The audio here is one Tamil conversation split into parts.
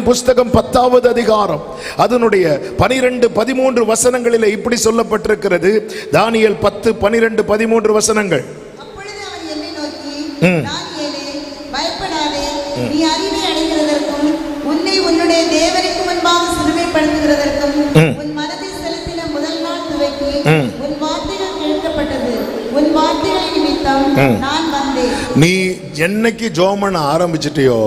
புஸ்தகம் 10வது அதிகாரம் அதனுடைய 12, 13 வசனங்களிலே இப்படி சொல்லப்பட்டிருக்கிறது. தானியேல் 10, 12, 13 வசனங்கள். அப்பொழுது அவர் என்னை நோக்கி, தானியேலே, பயப்படாதே, நீ அறிவை அடைகிறதற்கும் உன்னை உன்னுடைய தேவனுக்கு முன்பாக சிறுமைப்படுத்துகிறதற்கும் உன் மனதில் செலுத்தின முதல் நாள் துவக்கி உன் வார்த்தைகள் கேட்கப்பட்டது. உன் வார்த்தைகளின் நிமித்தம் நான் வந்தேன். நீ என்னைக்கு ஜெபம் பண்ண ஆரம்பிச்சிட்டியோ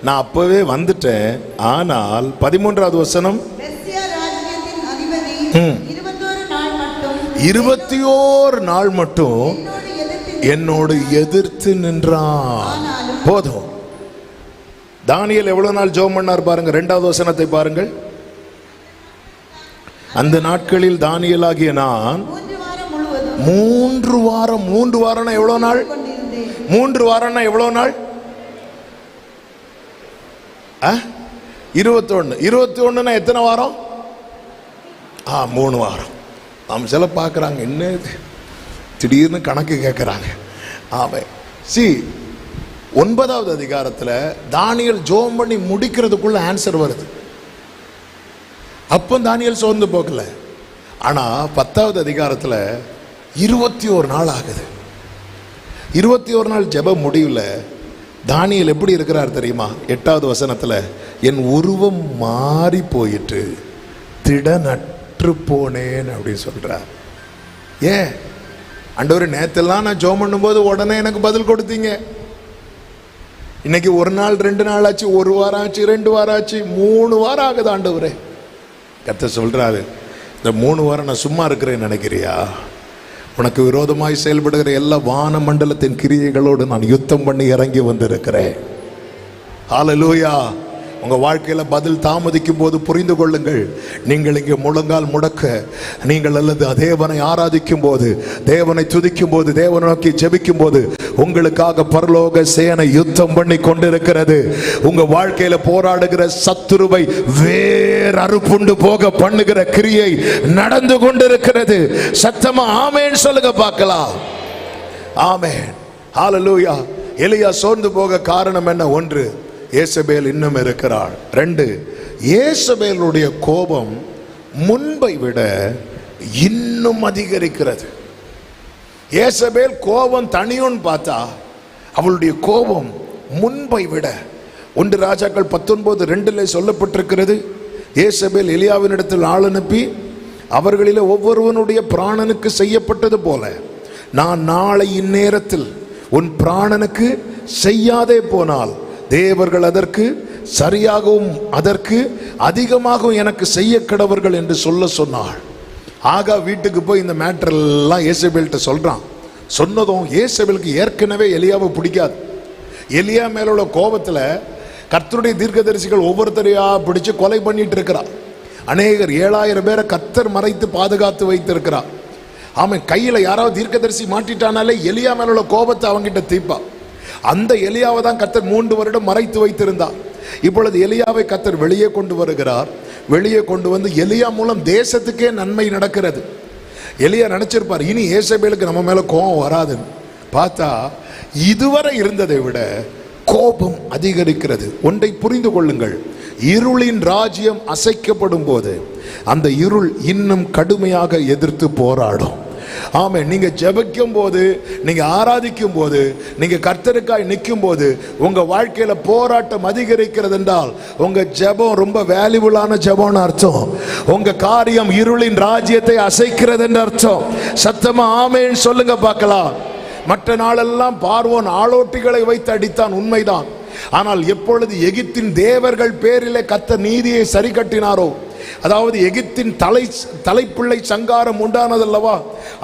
நான் அப்பவே வந்துட்டேன். ஆனால் 13வது வசனம், பெர்சியா ராஜ்யத்தின் அதிபதி 21 நாள் மட்டும் என்னோடு எதிர்த்து நின்றான். போதும். தானியேல் எவ்வளவு நாள் ஜெபம் பண்ணார் பாருங்க. 2வது வசனத்தை பாருங்கள். அந்த நாட்களில் தானியேலாகிய நான் 3 வாரம் 3 வாரம்னா எவ்வளவு நாள்? 3 வாரம்னா எவ்வளவு நாள்? 21 எத்தனை வாரம்? 3 வாரம். நாம் சில பார்க்குறாங்க, என்ன திடீர்னு கணக்கு கேட்குறாங்க. ஆமாம். 9வது அதிகாரத்தில் தானியேல் ஜெபம் பண்ணி முடிக்கிறதுக்குள்ள ஆன்சர் வருது. அப்போ தானியேல் சோர்ந்து போகல. ஆனால் 10வது அதிகாரத்தில் 21 நாள் ஆகுது. 21 நாள் ஜெபம் முடியல. தானியேல் எப்படி இருக்கிறார் தெரியுமா? 8வது வசனத்தில், என் உருவம் மாறி போயிட்டு திடனற்று போனேன் அப்படின்னு சொல்றார். ஏன் ஆண்டவரே, நேத்தெல்லாம் நான் ஜெபம் பண்ணும்போது உடனே எனக்கு பதில் கொடுத்தீங்க. இன்னைக்கு 1 நாள் 2 நாள் ஆச்சு, 1 வாரம் ஆச்சு, 2 வாரம் ஆச்சு, 3 வாரம் ஆகுது. ஆண்டவரே, கர்த்தர் சொல்றாரு, இந்த 3 வாரம் நான் சும்மா இருக்கிறேன்னு நினைக்கிறியா? உனக்கு விரோதமாய் செயல்படுகிற எல்லா வான மண்டலத்தின் கிரியைகளோடு நான் யுத்தம் பண்ணி இறங்கி வந்திருக்கிறேன். ஹல்லேலூயா. உங்க வாழ்க்கையில பதில் தாமதிக்கும் போது புரிந்து கொள்ளுங்கள், நீங்கள் இங்கே முழங்கால் முடக்க, நீங்கள் அல்லது தேவனை ஆராதிக்கும் போது, தேவனை துதிக்கும் போது, தேவனை நோக்கி ஜெபிக்கும் போது உங்களுக்காக பரலோக சேனை யுத்தம் பண்ணி கொண்டிருக்கிறது. உங்க வாழ்க்கையில போராடுகிற சத்துருவை வேர் அறுப்புண்டு போக பண்ணுகிற கிரியை நடந்து கொண்டிருக்கிறது. சத்தமா ஆமென் சொல்லுங்க பார்க்கலாம். ஆமென். ஹல்லேலூயா. எலியா சோர்ந்து போக காரணம் என்ன? 1, ஏசபேல் இன்னும் இருக்கிறாள். 2, ஏசபேலுடைய கோபம் முன்பை விட இன்னும் அதிகரிக்கிறது. ஏசபேல் கோபம் தனியும்னு பார்த்தா அவளுடைய கோபம் முன்பை விட 1 ராஜாக்கள் 19:2 சொல்லப்பட்டிருக்கிறது. ஏசபேல் எலியாவினிடத்தில் ஆள் அனுப்பி, அவர்களிலே ஒவ்வொருவனுடைய பிராணனுக்கு செய்யப்பட்டது போல நான் நாளை இந்நேரத்தில் உன் பிராணனுக்கு செய்யாதே போனால் தேவர்கள் அதற்கு சரியாகவும் அதற்கு அதிகமாகவும் எனக்கு செய்ய கடவர்கள் என்று சொல்ல சொன்னாள். ஆகா வீட்டுக்கு போய் இந்த மேட்டர் எல்லாம் ஏசபேல்கிட்ட சொல்றான். சொன்னதும் ஏசபேலுக்கு ஏற்கனவே எலியாவை பிடிக்காது. எலியா மேல உள்ள கோபத்துல கர்த்தருடைய தீர்க்கதரிசிகள் ஒவ்வொருத்தரையா பிடிச்சு கொலை பண்ணிட்டு இருக்கிறார். அநேகர் 7000 பேரை கர்த்தர் மறைத்து பாதுகாத்து வைத்திருக்கிறார். அவன் கையில யாராவது தீர்க்கதரிசி மாட்டிட்டானாலே எலியா மேல உள்ள கோபத்தை அவங்கிட்ட தீப்பா. அந்த எலியாவை தான் கர்த்தர் 3 வருடம் மறைத்து வைத்திருந்தார். இப்பொழுது எலியாவை கர்த்தர் வெளியே கொண்டு வருகிறார். வெளியே கொண்டு வந்து எலியா மூலம் தேசத்துக்கே நன்மை நடக்கிறது. எலியா நினைச்சிருப்பார், இனி ஏசபேலுக்கு நம்ம மேல கோபம் வராதுன்னு. பார்த்தா இதுவரை இருந்ததை விட கோபம் அதிகரிக்கிறது. ஒன்றை புரிந்து கொள்ளுங்கள், இருளின் ராஜ்யம் அசைக்கப்படும் போது அந்த இருள் இன்னும் கடுமையாக எதிர்த்து போராடும். ஆமே, நீங்க ஜெபிக்கும் போது, நீங்க ஆராதிக்கும் போது, நீங்க கர்த்தருக்காய் நிற்கும் போது உங்க வாழ்க்கையில போராட்டம் அதிகரிக்கிறது என்றால் உங்க ஜெபம் ரொம்ப வேல்யூபிளான ஜெபம்னு அர்த்தம். உங்க காரியம் இருளின் ராஜ்யத்தை அசைக்கிறது என்று அர்த்தம். சத்தமா ஆமென் சொல்லுங்க பார்க்கலாம். மற்ற நாளெல்லாம் பார்வோன் ஆளோட்டிகளை வைத்து அடித்தான், உண்மைதான். ஆனால் எப்பொழுது எகிப்தின் தேவர்கள் பேரிலே கர்த்தர் நீதியை சரி கட்டினாரோ, அதாவது எகிப்தின் தலைப்பிள்ளை சங்காரம் உண்டானதல்லவா,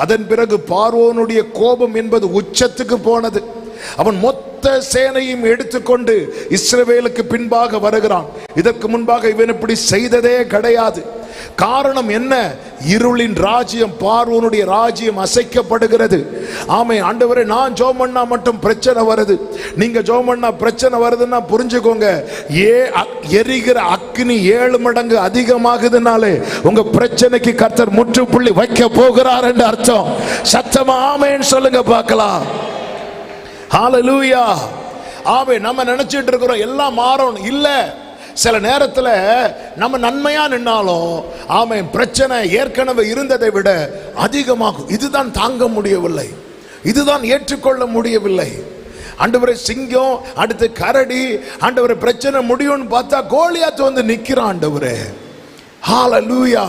அதன் பிறகு பார்வோனுடைய கோபம் என்பது உச்சத்துக்கு போனது. அவன் மொத்த சேனையும் எடுத்துக்கொண்டு இஸ்ரவேலுக்கு பின்பாக வருகிறான். இதற்கு முன்பாக இவன் இப்படி செய்ததே கிடையாது. காரணம் என்ன? இருளின் ராஜ்யம், பார்வோனுடைய ராஜ்யம் அசைக்கப்படுகிறது. ஆமே, ஆண்டவரே நான் ஜெபம் பண்ணா மட்டும் பிரச்சனை வருது. நீங்க ஜெபம் பண்ணா பிரச்சனை வருதுன்னா புரிஞ்சுக்கோங்க, எரிகிற அக்னி 7 மடங்கு அதிகமாகுதுனாலே உங்க பிரச்சனைக்கு கர்த்தர் முற்றுப்புள்ளி வைக்க போகிறார் என்று அர்த்தம். சத்தமா ஆமென் சொல்லுங்க பார்க்கலாம். ஹல்லேலூயா. ஆமே, நம்ம நினைச்சிட்டு இருக்கிறோம் எல்லாம் மாறணும். இல்ல, சில நேரத்துல நம்ம நன்மையா நின்னாலும் ஆமென் பிரச்சனை ஏற்கனவே இருந்ததை விட அதிகமாகும். இதுதான் தாங்க முடியவில்லை, இதுதான் ஏற்றுக்கொள்ள முடியவில்லை. ஆண்டவரே சிங்கம், அடுத்து கரடி, ஆண்டவரே பிரச்சனை முடியும்னு பார்த்தா கோலியாத் வந்து நிக்கிறான். ஆண்டவரே ஹalleluya,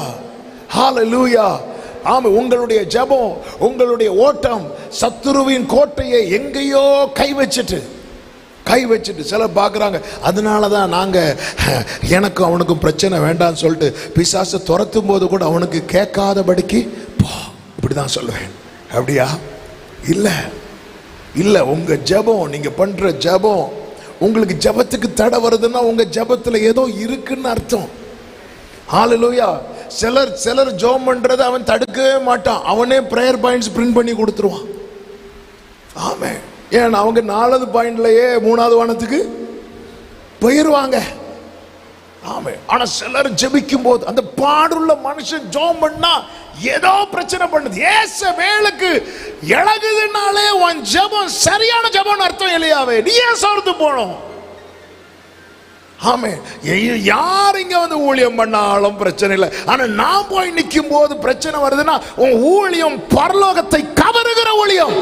ஹalleluya. ஆமா, உங்களுடைய ஜெபம், உங்களுடைய ஓட்டம் சத்துருவின் கோட்டையை எங்கேயோ கை வச்சிட்டு சில பார்க்குறாங்க. அதனால தான் நாங்கள் எனக்கும் அவனுக்கும் பிரச்சனை வேண்டாம்னு சொல்லிட்டு பிசாசை துரத்தும் போது கூட அவனுக்கு கேட்காதபடிக்கு போ இப்படி தான் சொல்லுவேன். அப்படியா? இல்லை இல்லை, உங்கள் ஜெபம், நீங்கள் பண்ணுற ஜெபம், உங்களுக்கு ஜெபத்துக்கு தடை வருதுன்னா உங்கள் ஜெபத்தில் ஏதோ இருக்குன்னு அர்த்தம். ஹalleluya. சிலர் ஜெபம் பண்றதை அவன் தடுக்கவே மாட்டான், அவனே பிரேயர் பாயிண்ட்ஸ் பிரிண்ட் பண்ணி கொடுத்துருவான். ஆமென். ஏன் அவங்க 4வது பாயிண்ட்லயே 3வது வானத்துக்கு போயிருவாங்க. ஆமென். ஆனா சிலர் ஜெபிக்கும் போது அந்த பாடுள்ள மனுஷன் ஜெபம் பண்ணா ஏதோ பிரச்சனை பண்ணுது. ஏசபேலுக்கு இழகுதுனாலே உன் ஜெபம் சரியான ஜெபம்னு அர்த்தம் இல்லையாவே, நீ ஏன் சோர்ந்து போனோம்? ஆமே, யார் இங்க வந்து ஊழியம் பண்ணாலும் பிரச்சனை இல்லை. ஆனா நான் போய் நிற்கும் போது பிரச்சனை வருதுன்னா உன் ஊழியம் பரலோகத்தை கவருகிற ஊழியம்,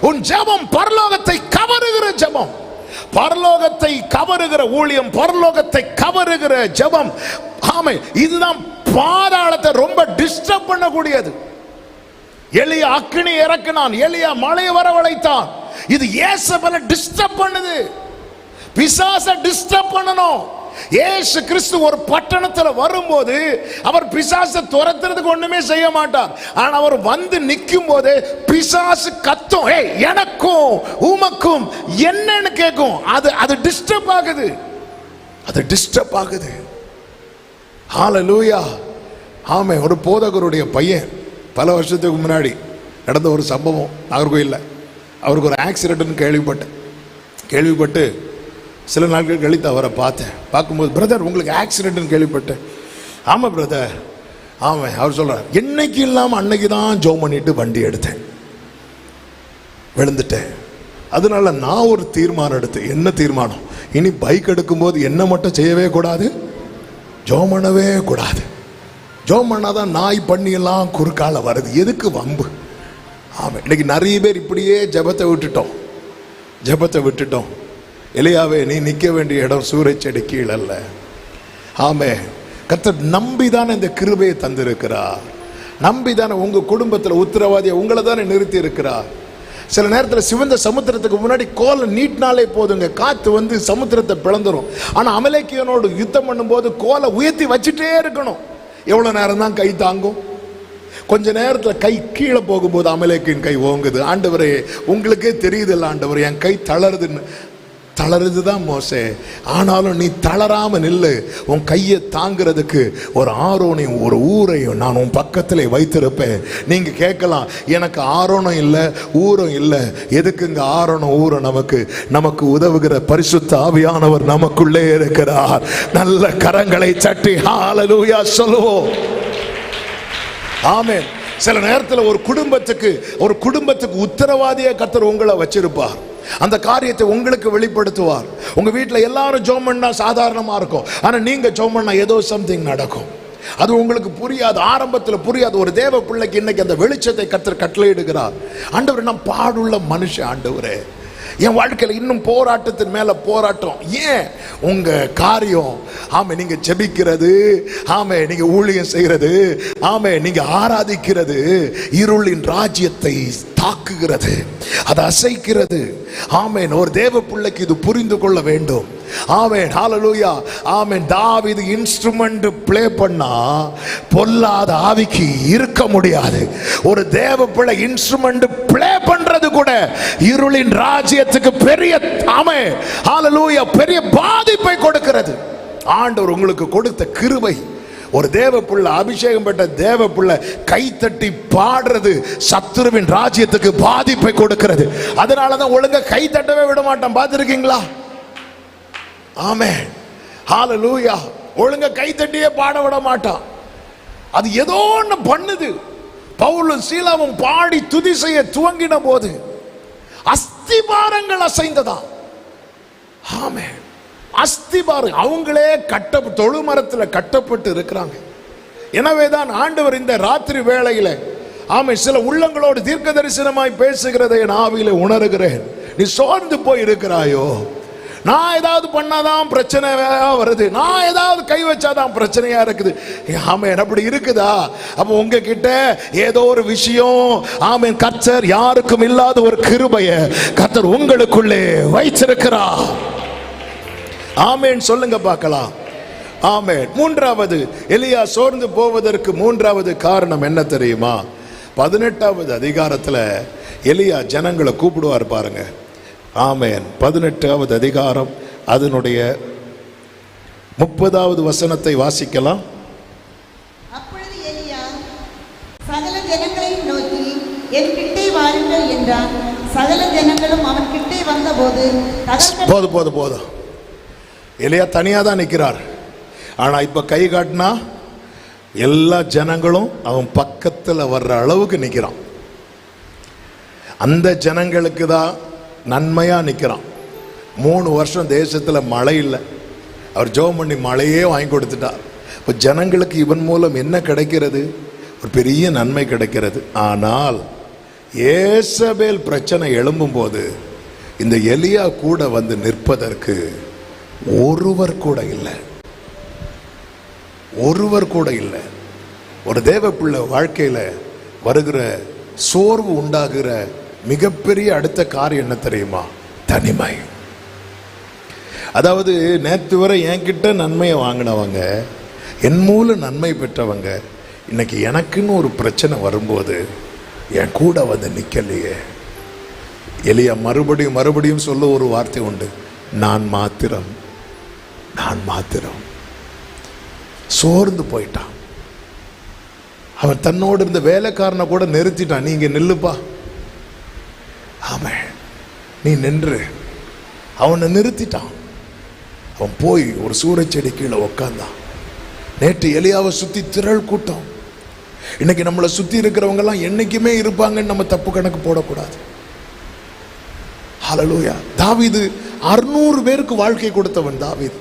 உன் ஜெபம் பரலோகத்தை கவருகிற ஜெபம், பரலோகத்தை கவருகிற ஊழியம், பரலோகத்தை கவருகிற ஜெபம். ஆமே, இதுதான் பாதாளத்தை ரொம்ப டிஸ்டர்ப் பண்ணக்கூடியது. எலியா அக்கினி இறக்கினான், எலியா மழை வரவழைத்தான். இது இயேசுவை டிஸ்டர்ப் பண்ணுது, பிசாசை டிஸ்டர்ப் பண்ணணும். இயேசு கிறிஸ்து ஒரு பட்டணத்துல வரும்போது அவர் பிசாசை துரத்துறதுக்கு ஒண்ணுமே செய்ய மாட்டார். ஆனா அவர் வந்து நிற்கும் போது பிசாசு கத்தும், ஏய் எனக்கும் உமக்கும் என்னன்னு கேட்கும். அது டிஸ்டர்ப் ஆகுது, அது டிஸ்டர்ப் ஆகுது. ஹalleluya. ஆமே, ஒரு போதகருடைய பையன் பல வருஷத்துக்கு முன்னாடி நடந்த ஒரு சம்பவம் நாகர்கோயில்ல. அவருக்கு ஒரு ஆக்சிடென்ட்னு கேள்விப்பட்டு சில நாட்கள் கழித்து அவரை பார்த்தேன். பார்க்கும்போது, பிரதர் உங்களுக்கு ஆக்சிடென்ட்னு கேள்விப்பட்டேன். ஆமாம் பிரதர். ஆமாம். அவர் சொல்கிறார், என்னைக்கு இல்லாமல் அன்னைக்கு தான் ஜெபம் பண்ணிட்டு வண்டி எடுத்தேன், விழுந்துட்டேன். அதனால நான் ஒரு தீர்மானம் எடுத்தேன். என்ன தீர்மானம்? இனி பைக் எடுக்கும்போது என்ன மட்டும் செய்யவே கூடாது, ஜெபம் பண்ணவே கூடாது. ஜெபம் பண்ணாதான் நாய் பண்ணியெல்லாம் குறுக்கால வருது, எதுக்கு வம்பு? ஆமாம். இன்னைக்கு நிறைய பேர் இப்படியே ஜெபத்தை விட்டுட்டோம். எலியாவே, நீ நிற்க வேண்டிய இடம் சூறை செடி கீழ் அல்ல. ஆமே, கர்த்தர் நம்பிதானே இந்த கிருபையை தந்திருக்கிறார், நம்பிதானே உங்க குடும்பத்தில் உத்தரவாதியை உங்களை தானே நிறுத்தி இருக்கிறார். சில நேரத்தில் சிவந்த சமுத்திரத்துக்கு முன்னாடி கோலை நீட்டினாலே போதுங்க, காத்து வந்து சமுத்திரத்தை பிளந்துரும். ஆனா அமலேக்கியனோடு யுத்தம் பண்ணும்போது கோலை உயர்த்தி வச்சுட்டே இருக்கணும். எவ்வளவு நேரம் தான் கை தாங்கும்? கொஞ்ச நேரத்தில் கை கீழே போகும்போது அமலேக்கின் கை ஓங்குது. ஆண்டவரே, உங்களுக்கே தெரியுதில்ல ஆண்டவர், என் கை தளருதுதான் மோசே. ஆனாலும் நீ தளராம நில்லு. உன் கையை தாங்கிறதுக்கு ஒரு ஆரோனையும் ஒரு ஊரையும் நான் உன் பக்கத்திலே வைத்திருப்பேன். நீங்க கேட்கலாம், எனக்கு ஆரோனம் இல்லை ஊரம் இல்லை. எதுக்குங்க ஆரோனம் ஊரம்? நமக்கு உதவுகிற பரிசுத்த ஆவியானவர் நமக்குள்ளே இருக்கிறார். நல்ல கரங்களை தட்டி ஹalleluya சொல்லுவோம். ஆமென். சில நேரத்தில் ஒரு குடும்பத்துக்கு உத்தரவாதியை கர்த்தர் உங்களை வச்சிருப்பார். அந்த காரியத்தை உங்களுக்கு வெளிப்படுத்துவார். உங்க வீட்டில் எல்லாரும் ஜெபம் பண்ணா சாதாரணமா இருக்கும், ஆனா நீங்க ஜெபம் பண்ணா ஏதோ சம்திங் நடக்கும். அது உங்களுக்கு புரியாது, ஆரம்பத்தில் புரியாது. ஒரு தேவ பிள்ளைக்கு இன்னைக்கு அந்த வெளிச்சத்தை கர்த்தர் கட்டளையிடுகிறார். ஆண்டவர், நான் பாடுள்ள மனுஷன் ஆண்டவரே, என் வாழ்க்கையில் இன்னும் போராட்டத்தின் மேல போராட்டம். ஏன்? உங்க காரியம், ஆமே, நீங்க ஜெபிக்கிறது, ஆமே, நீங்க ஊழியம் செய்கிறது, ஆமே, நீங்க ஆராதிக்கிறது இருளின் ராஜ்யத்தை தாக்குகிறது, அதை அசைக்கிறது. ஆமென். ஒரு தேவ பிள்ளைக்கு இது புரிந்து கொள்ள வேண்டும். ஆமென். ஹalleluya. ஆமென். தாவீது இன்ஸ்ட்ருமெண்ட் ப்ளே பண்ணா பொல்லாத ஆவிக்கு இருக்க முடியாது. ஒரு தேவ பிள்ளை இன்ஸ்ட்ருமெண்ட் ப்ளே பண்றது கூட இருளின் ராஜ்யத்துக்கு பெரிய, ஆமென், ஹalleluya, பெரிய பாதிப்பை கொடுக்கிறது. ஆண்டவர் உங்களுக்கு கொடுத்த கிருபை. ஒரு தேவ புள்ள, அபிஷேகம் பெற்ற தேவ புள்ள கை தட்டி பாடுறது சத்துருவின் ராஜ்யத்துக்கு பாதிப்பை கொடுக்கிறது. அதனாலதான் ஒழுங்கா கை தட்டவே விட மாட்டான். பார்த்திருக்கீங்களா? ஆமென். ஹalleluya. ஒழுங்கா கை தட்டியே பாட விட மாட்டான். அது ஏதோ ஒன்று பண்ணுது. பவுலும் சீலாவும் பாடி துதி செய்ய துவங்கின போது அஸ்திபாரங்கள் அசைந்ததா. ஆமென். அஸ்திபாரம் அவங்களே தொழுமரத்தில் கட்டப்பட்டு இருக்கிறாங்க. எனவேதான் ஆண்டவர் இந்த ராத்திரி வேளையில சில உள்ளங்களோடு தீர்க்க தரிசனமாய் பேசுகிறதை என் ஆவியில உணர்கிறேன். நீ சோர்ந்து போய் இருக்கிறாயோ, நான் ஏதாவது பண்ணாதான் பிரச்சனை வருது, நான் ஏதாவது கை வச்சாதான் பிரச்சனையா இருக்குது. ஆமென். அப்படி இருக்குதா? அப்ப உங்ககிட்ட ஏதோ ஒரு விஷயம் கர்த்தர் யாருக்கும் இல்லாத ஒரு கிருபையை கர்த்தர் உங்களுக்குள்ளே வைச்சிருக்கிறார். ஆமென். சொல்லுங்க பார்க்கலாம். ஆமென். மூன்றாவது, எலியா சோர்ந்து போவதற்கு மூன்றாவது காரணம் என்ன தெரியுமா? 18வது அதிகாரத்துல எலியா ஜனங்களை கூப்பிடுவார் பாருங்க. ஆமென். 18வது அதிகாரம் அதனுடைய 30வது வசனத்தை வாசிக்கலாம். அப்பொழுது எலியா சகல ஜனங்களையும் நோக்கி என் கிட்டே வாருங்கள் என்றான். சகல ஜனங்களும் அவன் கிட்டே வந்தபோது போதும். எலியா தனியா தான் நிற்கிறார். ஆனா இப்ப கை காட்டினா எல்லா ஜனங்களும் அவன் பக்கத்துல வர்ற அளவுக்கு நிற்கிறான். அந்த ஜனங்களுக்கு தான் நன்மையா நிற்கிறான். 3 வருஷம் தேசத்துல மழை இல்லை. அவர் ஜெபம் பண்ணி மழையே வாங்கி கொடுத்துட்டார். இப்போ ஜனங்களுக்கு இவன் மூலம் என்ன கிடைக்கிறது? ஒரு பெரிய நன்மை கிடைக்கிறது. ஆனால் ஏசபேல் பிரச்சனை எழும்பும் போது இந்த எலியா கூட வந்து நிற்பதற்கு ஒருவர் கூட இல்லை. ஒரு தேவ பிள்ளை வாழ்க்கையில வருகிற சோர்வு உண்டாகிற மிகப்பெரிய அடுத்த காரியம் என்ன தெரியுமா? தனிமை. அதாவது நேற்று வரை என்கிட்ட நன்மையை வாங்கினவங்க, என் மூலம் நன்மை பெற்றவங்க, இன்னைக்கு எனக்குன்னு ஒரு பிரச்சனை வரும்போது என் கூட வந்து நிக்கலையே. எலியா மறுபடியும் சொல்ல ஒரு வார்த்தை உண்டு, நான் மாத்திரம். சோர்ந்து போயிட்டான். அவன் தன்னோடு இருந்த வேலைக்காரனை கூட நிறுத்திட்டான். நீங்க நில்லுப்பா. ஆமென். நீ நின்று. அவனை நிறுத்திட்டான். அவன் போய் ஒரு சூறைச்செடி கீழே உக்காந்தான். நேற்று எலியாவை சுத்தி திரள் கூட்டம். இன்னைக்கு நம்மளை சுத்தி இருக்கிறவங்க எல்லாம் என்னைக்குமே இருப்பாங்கன்னு நம்ம தப்பு கணக்கு போடக்கூடாது. ஹல்லேலூயா. தாவீது 600 பேருக்கு வாழ்க்கை கொடுத்தவன். தாவீது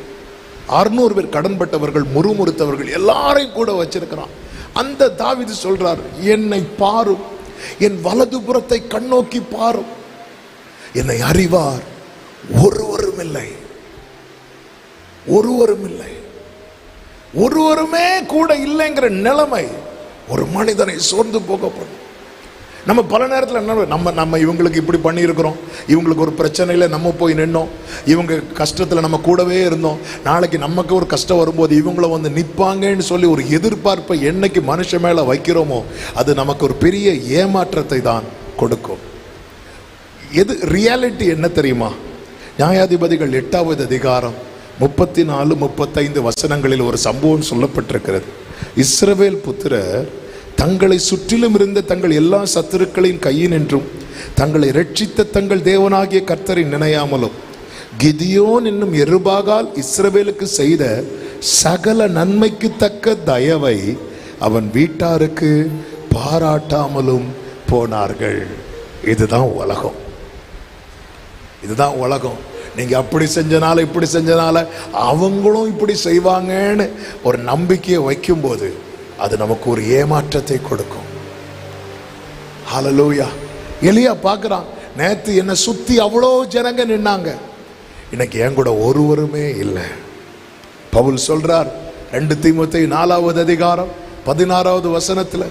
600 பேர் கடன்பட்டவர்கள், முறுமுறுத்தவர்கள் எல்லாரையும் கூட வச்சிருக்கிறான். அந்த தாவீது சொல்றார், என்னை பாரும், என் வலதுபுறத்தை கண்ணோக்கி பாரும், என்னை அறிவார் ஒருவரும் இல்லை. ஒருவருமே கூட இல்லைங்கிற நிலைமை ஒரு மனிதனை சோர்ந்து போகப்படும். நம்ம பல நேரத்தில் என்ன நம்ம இவங்களுக்கு இப்படி பண்ணியிருக்கிறோம், இவங்களுக்கு ஒரு பிரச்சனையில் நம்ம போய் நின்னோம், இவங்க கஷ்டத்தில் நம்ம கூடவே இருந்தோம், நாளைக்கு நமக்கு ஒரு கஷ்டம் வரும்போது இவங்கள வந்து நிற்பாங்கன்னு சொல்லி ஒரு எதிர்பார்ப்பை என்னைக்கு மனுஷன் மேலே வைக்கிறோமோ அது நமக்கு ஒரு பெரிய ஏமாற்றத்தை தான் கொடுக்கும். எது ரியாலிட்டி என்ன தெரியுமா? நியாயாதிபதிகள் 8வது அதிகாரம் 34, 35 வசனங்களில் ஒரு சம்பவம் சொல்லப்பட்டிருக்கிறது. இஸ்ரவேல் புத்திரர் தங்களை சுற்றிலும் இருந்த தங்கள் எல்லா சத்துருக்களின் கையினின்றும் தங்களை ரட்சித்த தங்கள் தேவனாகிய கர்த்தரை நினையாமலும் கிதியோன் என்னும் எருபாகால் இஸ்ரவேலுக்கு செய்த சகல நன்மைக்கு தக்க தயவை அவன் வீட்டாருக்கு பாராட்டாமலும் போனார்கள். இதுதான் உலகம். நீங்க அப்படி செஞ்சனால இப்படி செஞ்சனால அவங்களும் இப்படி செய்வாங்கன்னு ஒரு நம்பிக்கையை வைக்கும் போது அது நமக்கு ஒரு ஏமாற்றத்தை கொடுக்கும். ஹல்லேலூயா. எலியா பார்க்கிறான், நேத்து என்னை சுத்தி அவ்வளோ ஜனங்க நின்னாங்க, இன்னைக்கு என் கூட ஒருவருமே இல்லை. பவுல் சொல்றார் 2 தீமோத்தேயு 4வது அதிகாரம் 16வது வசனத்துல,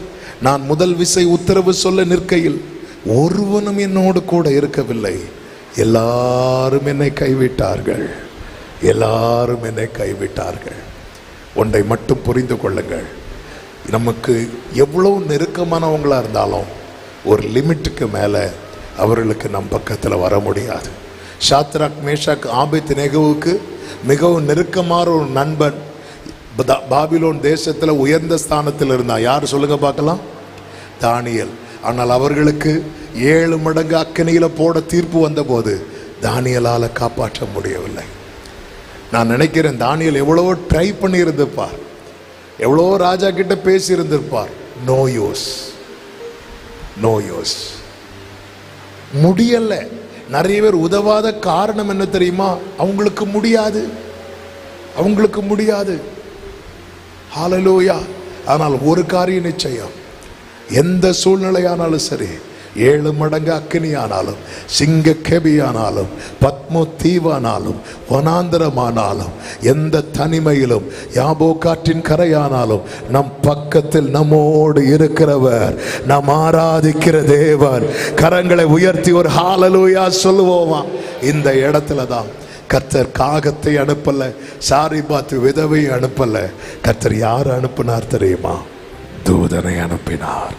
நான் முதல் விசை உத்தரவு சொல்ல நிற்கையில் ஒருவனும் என்னோடு கூட இருக்கவில்லை, எல்லாரும் என்னை கைவிட்டார்கள். ஒன்றை மட்டும் புரிந்து கொள்ளுங்கள், நமக்கு எவ்வளவு நெருக்கமானவங்களா இருந்தாலும் ஒரு லிமிட்டுக்கு மேலே அவர்களுக்கு நம் பக்கத்தில் வர முடியாது. ஷாத்ராக், மேஷாக், ஆபேத்நேகோவுக்கு மிகவும் நெருக்கமான ஒரு நண்பன் பாபிலோன் தேசத்தில் உயர்ந்த ஸ்தானத்தில் இருந்தான். யார் சொல்லுங்க பார்க்கலாம்? தானியேல். ஆனால் அவர்களுக்கு 7 மடங்கு அக்கினியில போட தீர்ப்பு வந்த போது தானியேலால காப்பாற்ற முடியவில்லை. நான் நினைக்கிறேன் தானியேல் எவ்வளவோ ட்ரை பண்ணி இருந்திருப்பார், எவ்வளோ ராஜா கிட்ட பேசி இருந்திருப்பார். No use. முடியல. நிறைய பேர் உதவாத காரணம் என்ன தெரியுமா? அவங்களுக்கு முடியாது. அவங்களுக்கு முடியாது. ஹalleluya. ஆனால் ஒரு காரியம் நிச்சயம், எந்த சூழ்நிலையானாலும் சரி, 7 மடங்கு அக்கினியானாலும், சிங்க கெபியானாலும், பத்மோ தீவானாலும், வனாந்தரமானாலும், எந்த தனிமையிலும், யாபோக்காற்றின் கரையானாலும், நம் பக்கத்தில் நம்மோடு இருக்கிறவர், நாம் ஆராதிக்கிற தேவன். கரங்களை உயர்த்தி ஒரு ஹalleluya சொல்லுவோமா? இந்த இடத்துல தான் கர்த்தர் காகத்தை அனுப்பல, சாரிபாத் விதவை அனுப்பல. கர்த்தர் யார் அனுப்பினார் தெரியுமா? தூதனை அனுப்பினார்.